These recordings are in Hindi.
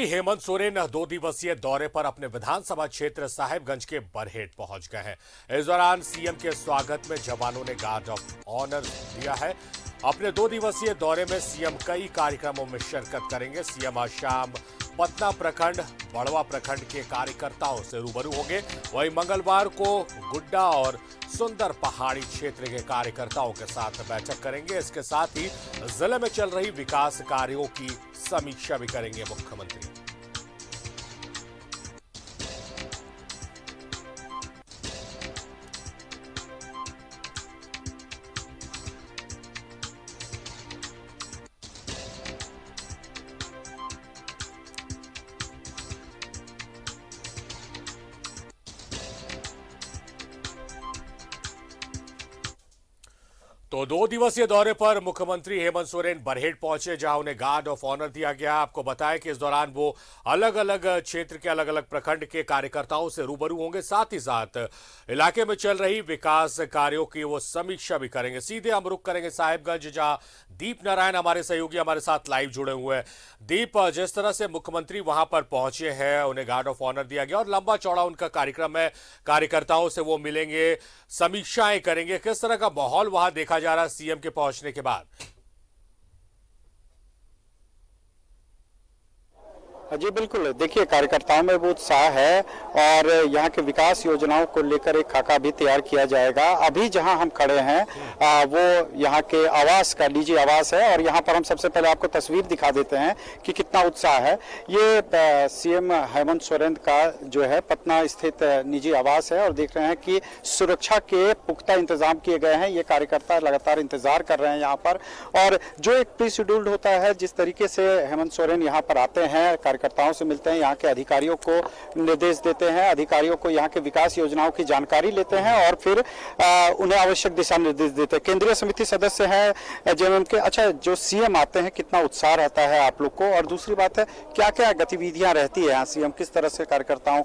हेमंत सोरेन 2 दिवसीय दौरे पर अपने विधानसभा क्षेत्र साहिबगंज के बरहेट पहुंच गए हैं। इस दौरान सीएम के स्वागत में जवानों ने गार्ड ऑफ ऑनर दिया है। अपने 2 दिवसीय दौरे में सीएम कई कार्यक्रमों में शिरकत करेंगे। सीएम आज शाम पतना प्रखंड बड़वा प्रखंड के कार्यकर्ताओं से रूबरू होंगे। वहीं मंगलवार को गुड्डा और सुंदर पहाड़ी क्षेत्र के कार्यकर्ताओं के साथ बैठक करेंगे। इसके साथ ही जिले में चल रही विकास कार्यों की समीक्षा भी करेंगे मुख्यमंत्री। तो 2 दिवसीय दौरे पर मुख्यमंत्री हेमंत सोरेन बरहेट पहुंचे, जहां उन्हें गार्ड ऑफ ऑनर दिया गया। आपको बताया कि इस दौरान वो अलग अलग क्षेत्र के अलग अलग प्रखंड के कार्यकर्ताओं से रूबरू होंगे। साथ ही साथ इलाके में चल रही विकास कार्यों की वो समीक्षा भी करेंगे। सीधे हम रुख करेंगे साहिबगंज, जहां दीप नारायण हमारे सहयोगी हमारे साथ लाइव जुड़े हुए हैं। दीप, जिस तरह से मुख्यमंत्री वहां पर पहुंचे हैं, उन्हें गार्ड ऑफ ऑनर दिया गया और लंबा चौड़ा उनका कार्यक्रम है, कार्यकर्ताओं से वो मिलेंगे, समीक्षाएं करेंगे। किस तरह का माहौल वहां देखा जा रहा है सीएम के पहुंचने के बाद? जी बिल्कुल, देखिए कार्यकर्ताओं में वो उत्साह है और यहाँ के विकास योजनाओं को लेकर एक खाका भी तैयार किया जाएगा। अभी जहाँ हम खड़े हैं वो यहाँ के आवास का निजी आवास है और यहाँ पर हम सबसे पहले आपको तस्वीर दिखा देते हैं कि कितना उत्साह है। ये सीएम हेमंत सोरेन का जो है पटना स्थित निजी आवास है और देख रहे हैं कि सुरक्षा के पुख्ता इंतजाम किए गए हैं। ये कार्यकर्ता लगातार इंतजार कर रहे हैं यहाँ पर, और जो एक प्री शेड्यूल्ड होता है, जिस तरीके से हेमंत सोरेन यहाँ पर आते हैं, कार्यकर्ताओं से मिलते हैं, यहाँ के अधिकारियों को निर्देश देते हैं, अधिकारियों को यहाँ के विकास योजनाओं की जानकारी लेते हैं और फिर उन्हें आवश्यक दिशा निर्देश देते हैं। केंद्रीय समिति सदस्य हैं जेएमएम के। अच्छा, जो सीएम आते हैं कितना उत्साह रहता है आप लोग को, और दूसरी बात है क्या क्या गतिविधियां रहती है यहाँ? सीएम किस तरह से कार्यकर्ताओं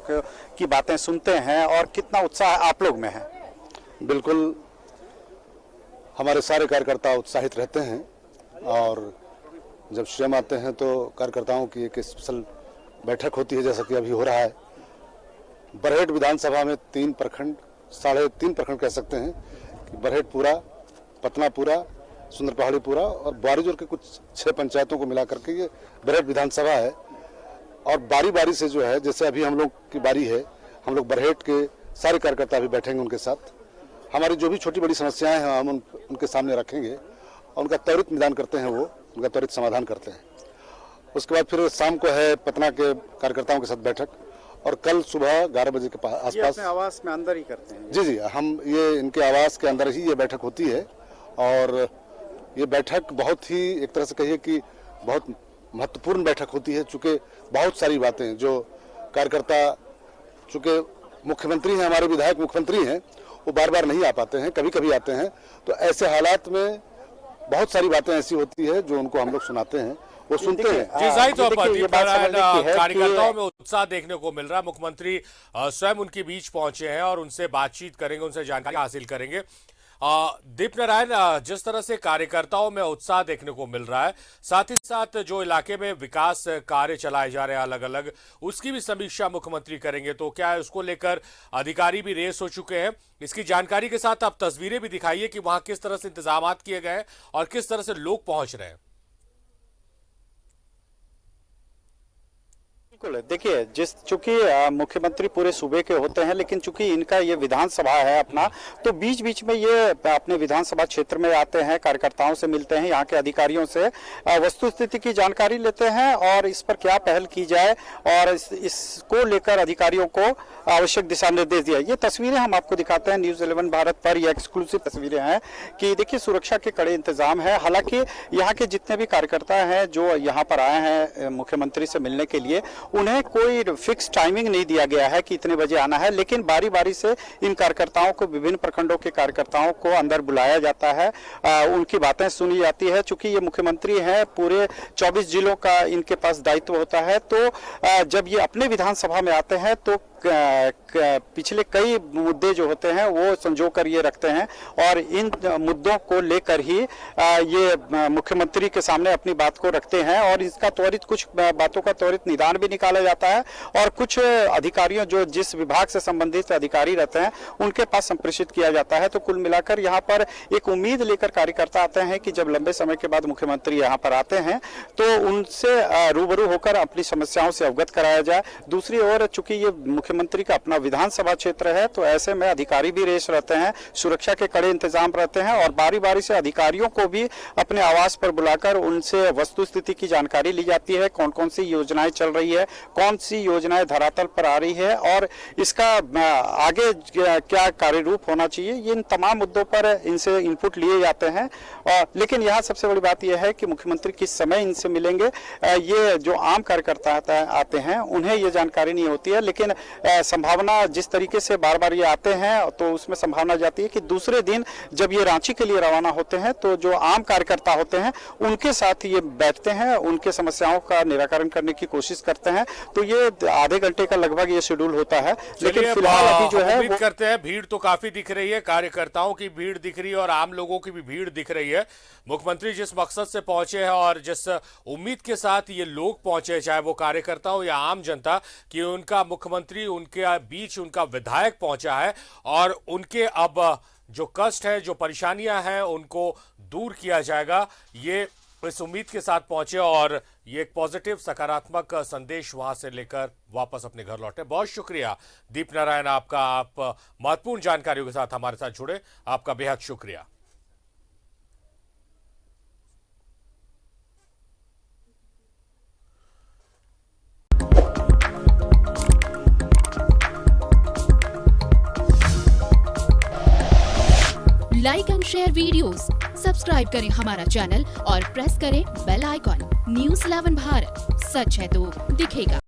की बातें सुनते हैं और कितना उत्साह आप लोग में है? बिल्कुल, हमारे सारे कार्यकर्ता उत्साहित रहते हैं और जब सीएम आते हैं तो कार्यकर्ताओं की एक स्पेशल बैठक होती है, जैसा कि अभी हो रहा है। बरहेट विधानसभा में 3 प्रखंड, 3.5 प्रखंड कह सकते हैं कि बरहेट पूरा, पतना पूरा, सुंदर पहाड़ी पूरा और बारीजोर के कुछ 6 पंचायतों को मिला करके ये बरहेट विधानसभा है। और बारी बारी से जो है, जैसे अभी हम लोग की बारी है, हम लोग बरहेट के सारे कार्यकर्ता अभी बैठेंगे उनके साथ। हमारी जो भी छोटी बड़ी समस्याएं हैं हम उनके सामने रखेंगे और उनका त्वरित निदान करते हैं, वो उनका त्वरित समाधान करते हैं। उसके बाद फिर शाम को है पटना के कार्यकर्ताओं के साथ बैठक और कल सुबह 11 बजे के आसपास। ये अपने आवास में अंदर ही करते हैं? जी, हम ये इनके आवास के अंदर ही ये बैठक होती है और ये बैठक बहुत ही, एक तरह से कहिए कि बहुत महत्वपूर्ण बैठक होती है, चूँकि बहुत सारी बातें जो कार्यकर्ता, चूँकि मुख्यमंत्री हैं, हमारे विधायक मुख्यमंत्री हैं, वो बार बार नहीं आ पाते हैं, कभी कभी आते हैं, तो ऐसे हालात में बहुत सारी बातें ऐसी होती है जो उनको हम लोग सुनाते हैं, वो सुनते हैं। जी, सही तौर पर कार्यकर्ताओं में उत्साह देखने को मिल रहा है। मुख्यमंत्री स्वयं उनके बीच पहुंचे हैं और उनसे बातचीत करेंगे, उनसे जानकारी हासिल करेंगे। दीप नारायण, जिस तरह से कार्यकर्ताओं में उत्साह देखने को मिल रहा है, साथ ही साथ जो इलाके में विकास कार्य चलाए जा रहे हैं अलग अलग, उसकी भी समीक्षा मुख्यमंत्री करेंगे, तो क्या उसको लेकर अधिकारी भी रेस हो चुके हैं? इसकी जानकारी के साथ आप तस्वीरें भी दिखाइए कि वहां किस तरह से इंतजाम किए गए हैं और किस तरह से लोग पहुंच रहे हैं। देखिए, चूंकि मुख्यमंत्री पूरे सूबे के होते हैं, लेकिन चूंकि इनका ये विधानसभा है अपना, तो बीच बीच में ये अपने विधानसभा क्षेत्र में आते हैं, कार्यकर्ताओं से मिलते हैं, यहाँ के अधिकारियों से वस्तु स्थिति की जानकारी लेते हैं और इस पर क्या पहल की जाए और इसको लेकर अधिकारियों को आवश्यक दिशा निर्देश दिया। ये तस्वीरें हम आपको दिखाते हैं न्यूज़ 11 भारत पर, ये एक्सक्लूसिव तस्वीरें हैं कि देखिए सुरक्षा के कड़े इंतजाम है। हालांकि यहाँ के जितने भी कार्यकर्ता हैं जो यहाँ पर आए हैं मुख्यमंत्री से मिलने के लिए, उन्हें कोई फिक्स टाइमिंग नहीं दिया गया है कि इतने बजे आना है, लेकिन बारी बारी से इन कार्यकर्ताओं को, विभिन्न प्रखंडों के कार्यकर्ताओं को अंदर बुलाया जाता है, उनकी बातें सुनी जाती है। चूंकि ये मुख्यमंत्री हैं, पूरे 24 जिलों का इनके पास दायित्व होता है, तो जब ये अपने विधानसभा में आते हैं तो पिछले कई मुद्दे जो होते हैं वो संजो कर ये रखते हैं और इन मुद्दों को लेकर ही ये मुख्यमंत्री के सामने अपनी बात को रखते हैं और इसका त्वरित कुछ बातों का त्वरित निदान भी निकाला जाता है और कुछ अधिकारियों जो जिस विभाग से संबंधित अधिकारी रहते हैं उनके पास संप्रेषित किया जाता है। तो कुल मिलाकर यहाँ पर एक उम्मीद लेकर कार्यकर्ता आते हैं कि जब लंबे समय के बाद मुख्यमंत्री यहाँ पर आते हैं तो उनसे रूबरू होकर अपनी समस्याओं से अवगत कराया जाए। दूसरी ओर चूंकि ये मुख्यमंत्री का अपना विधानसभा क्षेत्र है तो ऐसे में अधिकारी भी रेस रहते हैं, सुरक्षा के कड़े इंतजाम रहते हैं और बारी बारी से अधिकारियों को भी अपने आवास पर बुलाकर उनसे वस्तु स्थिति की जानकारी ली जाती है, कौन कौन सी योजनाएं चल रही है, कौन सी योजनाएं धरातल पर आ रही है और इसका आगे क्या कार्य रूप होना चाहिए। इन तमाम मुद्दों पर इनसे इनपुट लिए जाते हैं। लेकिन यहाँ सबसे बड़ी बात यह है कि मुख्यमंत्री किस समय इनसे मिलेंगे, ये जो आम कार्यकर्ता आते हैं उन्हें ये जानकारी नहीं होती है। लेकिन संभावना जिस तरीके से बार बार ये आते हैं तो उसमें संभावना जाती है कि दूसरे दिन जब ये रांची के लिए रवाना होते हैं तो जो आम कार्यकर्ता होते हैं उनके साथ ये बैठते हैं, उनके समस्याओं का निराकरण करने की कोशिश करते हैं। तो ये आधे घंटे का लगभग ये शेड्यूल होता है। लेकिन फिलहाल अभी जो है उम्मीद करते हैं भीड़ तो काफी दिख रही है, कार्यकर्ताओं की भीड़ दिख रही है और आम लोगों की भी भीड़ दिख रही है। मुख्यमंत्री जिस मकसद से पहुंचे हैं और जिस उम्मीद के साथ ये लोग पहुंचे, चाहे वो कार्यकर्ता हो या आम जनता, कि उनका मुख्यमंत्री उनके बीच उनका विधायक पहुंचा है और उनके अब जो कष्ट है, जो परेशानियां हैं, उनको दूर किया जाएगा, ये इस उम्मीद के साथ पहुंचे और ये एक पॉजिटिव सकारात्मक संदेश वहां से लेकर वापस अपने घर लौटे। बहुत शुक्रिया दीप नारायण आपका, आप महत्वपूर्ण जानकारियों के साथ हमारे साथ जुड़े, आपका बेहद शुक्रिया। Like and share videos, subscribe करें हमारा चैनल और प्रेस करें बेल आइकॉन। न्यूज़ 11 भारत, सच है तो दिखेगा।